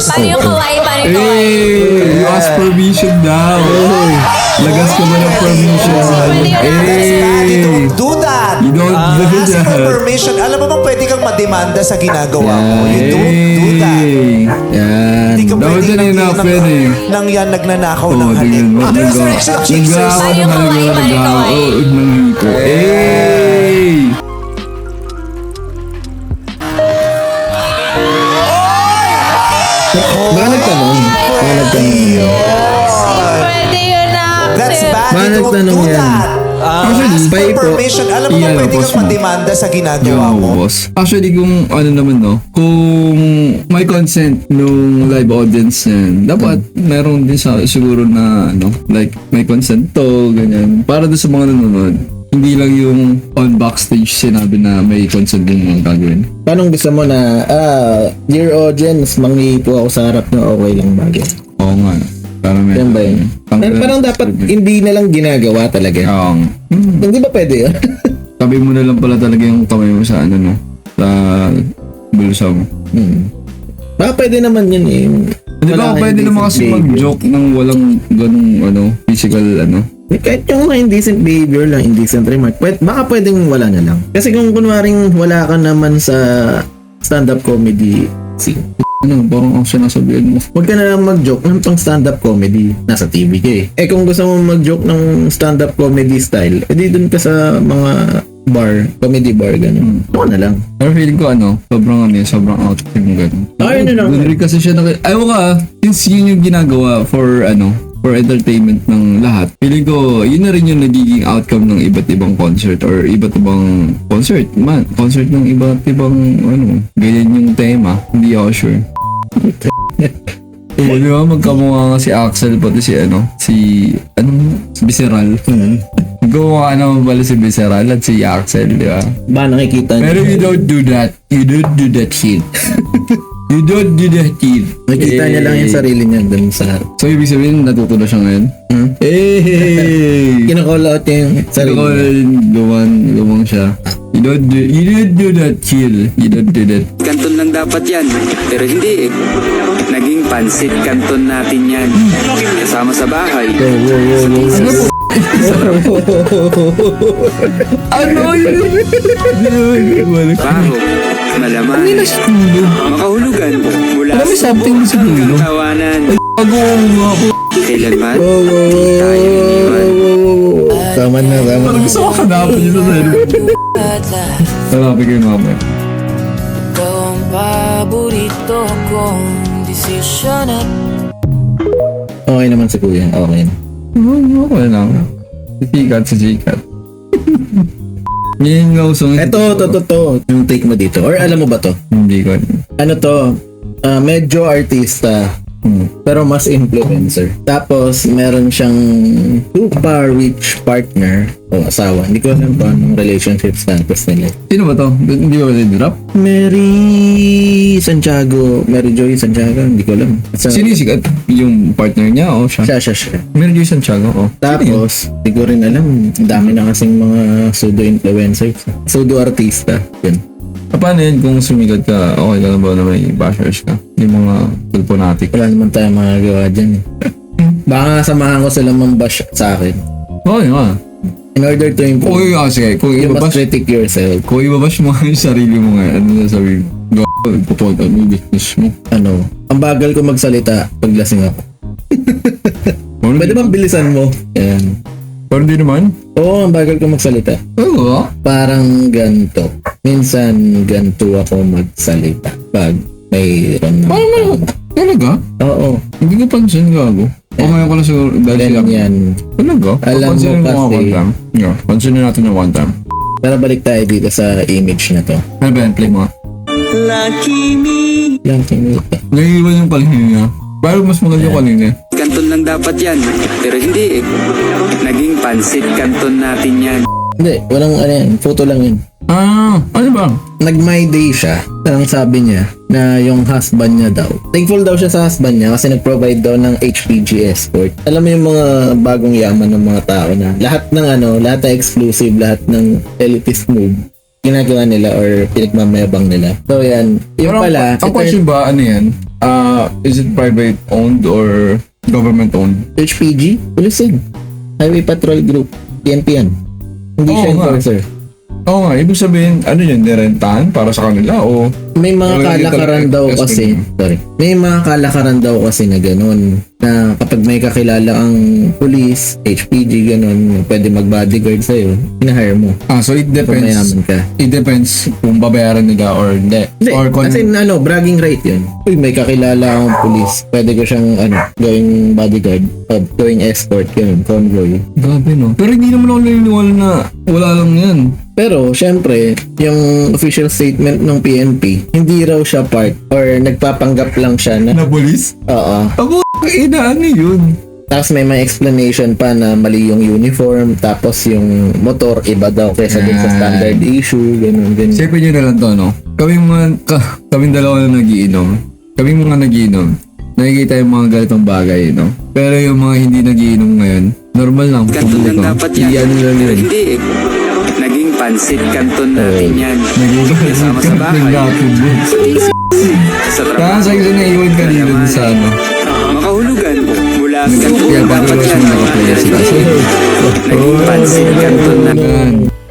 first. Paano yung kawaii? Paano yung kawaii? Hey! You ask permission daw. Lagas ka ba ng permission? You don't do that. You don't do Ask for that. permission. Alam mo bang pwede kang mademanda sa ginagawa mo? You don't do that. Yan. Hindi ka Dapat pwede na yun yan eh. nang yan nagnanakaw Oo, ng halik. tingnan mo. There's an extra Jesus. Paano yung kawaii? Paano yung kawaii? Oo, nanghipo. Hey! Baka nagtanong. Pwede yun na. That's bad. Bakit You don't tanong do yan? that. Actually, Ask for pay po. permission. Alam mo Iyan, bang pwede boss kang mo. mademanda sa ginagawa mo? Boss. Actually, kung ano naman, no, kung may consent nung live audience yan, dapat meron din siguro na, ano, like, may consent to, ganyan. Para doon sa mga nanonood. Hindi lang yung on backstage sinabi na may consent din mga gagawin. Paano gusto mo na, dear audience, manghihipo ako sa harap na okay lang ba? Oo nga. Parang may... Yan ba yun? Parang dapat hindi na lang ginagawa talaga. Oo. Hindi ba pwede yun? Tabi mo na lang pala talaga yung kamay mo sa ano, no? Sa bulsa mo. Baka pwede naman yun eh. Di ba Wala pwede kang naman kasi indecent mag-joke ng walang ganung ano, physical ano. Kahit yung mga indecent behavior lang, indecent remark, baka pwedeng wala na lang. Kasi kung kunwaring wala ka naman sa stand-up comedy scene, Ano, parang ang sinasabihan mo. huwag ka na lang mag-joke ng pang stand-up comedy. Nasa TV ka eh. Eh kung gusto mo mag-joke ng stand-up comedy style, edi dun ka sa mga bar, comedy bar, gano'n. Ako na lang. Pero feeling ko ano, sobrang out yung gano'n. Ay, ano lang. Doon rin kasi siya ayaw ka, since yun yung ginagawa for ano, for entertainment ng lahat. Feeling ko, yun na rin yung nagiging outcome ng iba't ibang concert or iba't ibang concert ng iba't ibang ano, ganyan yung tema. Hindi ako sure. Oo, di ba? Magkamukha nga si Axel pati si si Visceral. Gumawa pala si Visceral at si Axel, di ba? Ba nakikita Pero you don't do that. You don't do that shit. You don't do that shit. Nakikita niya lang yung sarili niya dun sa harap. So, ibig sabihin, natuto na siya ngayon? Hey! Kinakall out niya yung sarili niya. Lumang siya. You don't do that chill. You don't do that. Kanton lang dapat yan. Pero hindi eh. Naging pansit kanton natin yan. Kasama sa bahay. Ano yun? Baho. Malaman. Makahulugan. Mula Alam mo something sa dulo? tawanan. Pag-uunga ako. Kailanman. Hindi tayo iniwan. Tama na. Parang gusto ko hanapin yun sa sarili. Hanapin kayo mamaya. Ikaw ang paborito kong desisyon at Okay naman si kuya. Okay. Okay lang. Si Jikat. Yan nga usong. Ito. Yung take mo dito. Or alam mo ba to? Hindi ko. Ano to? Medyo artista. Pero mas influencer. Tapos, meron siyang super rich partner o asawa. Hindi ko alam pa anong relationship status nila. Sino ba to? Hindi ba drop? Mary Joy Santiago. Hindi ko alam. Sino yung sikat? Yung partner niya o siya? Siya. Mary Jo Santiago, oh. Tapos, hindi ko rin alam. Ang dami na kasing mga pseudo-influencers. Pseudo-artista. Yun. Paano yun kung sumikat ka, okay ka lang ba na may bashers ka? Yung mga teleponatic. Wala naman tayong magagawa dyan eh. Baka samahan ko sila mambash sa akin. Okay nga. In order to improve, Okay nga, sige. Kung you must ibabash, critique yourself. kung ibabash mo yung sarili mo ngayon, ano na sabihin? Pupod ang business mo. Ang bagal ko magsalita pag lasing ako. Pwede bang bilisan mo? Yan. Pero di naman. Oo, ang bagal ko magsalita. Oo. Parang ganito. Minsan ganito ako magsalita pag mayroon na. Paano? Talaga? Oo. Hindi ko pansin, gago. O ngayon ko lang siguro dahil sila. Ganyan. Talaga? Alam mo Pansinin kasi- one time. Yeah, pansinin natin yung one time. Pero balik tayo dito sa image na to. Ano ba yan? Play mo nga. Lang kinita. Naiiwan yung palhinga niya. Pero mas maganda yung kanina. Kanton lang dapat yan. Pero hindi eh. Naging pansit kanton natin yan. Hindi, walang ano yan. Photo lang yun. Ano ba? Nag-my day siya. Ang sabi niya na yung husband niya daw. Thankful daw siya sa husband niya kasi nag-provide daw ng HPG escort. Alam mo yung mga bagong yaman ng mga tao na lahat ng lahat ng exclusive, lahat ng elitist move ginagawa nila or pinagmamayabang nila. So yan, yung pala. Ang question ba, ano yan? Is it private owned or government owned? HPG, Pulisig, Highway Patrol Group, PNP yan. Hindi siya Oo nga. enforcer. Oo nga, ibig sabihin, ano yun, nirentahan para sa kanila o... May mga Wala kalakaran dito daw lang, kasi, yes, sorry. May mga kalakaran daw kasi na ganun. Na kapag may kakilala ang police, HPG, ganun, pwede mag-bodyguard sa'yo, hinahire mo. So it Kung depends. mayaman ka. It depends kung babayaran nila or hindi. Hindi, Or kasi bragging right yun. Uy, may kakilala akong police, pwede ko siyang, gawing bodyguard, gawing escort, ganun, convoy. Grabe no. Pero hindi naman ako naniniwala na wala lang yan. Pero, syempre, yung official statement ng PNP, hindi raw siya part or nagpapanggap lang siya na, Na police? oo. Abo, ano yun? Tapos may mga explanation pa na mali yung uniform, tapos yung motor iba daw kaysa dun sa Yan. standard issue, ganun, ganun. Isipin nyo na lang to, no? Kaming dalawa na nagiinom. Kaming mga nagiinom. Nakikita yung mga ganitong bagay, no? Pero yung mga hindi nagiinom ngayon, normal lang. Kanton Pumili lang ko. dapat yan. Iyan nila Pero yun. hindi eh. Naging pansit kanton natin yan. Nag-iinom Kasama sa bahay. Sa Kaya trabaho. sa isa na iwan ka dito dun sa ano. Makahulugan. Mula kanton Kaya dapat pag-iwas yan. mo nakaplaya sila. Naging pansit kanton natin. Yan.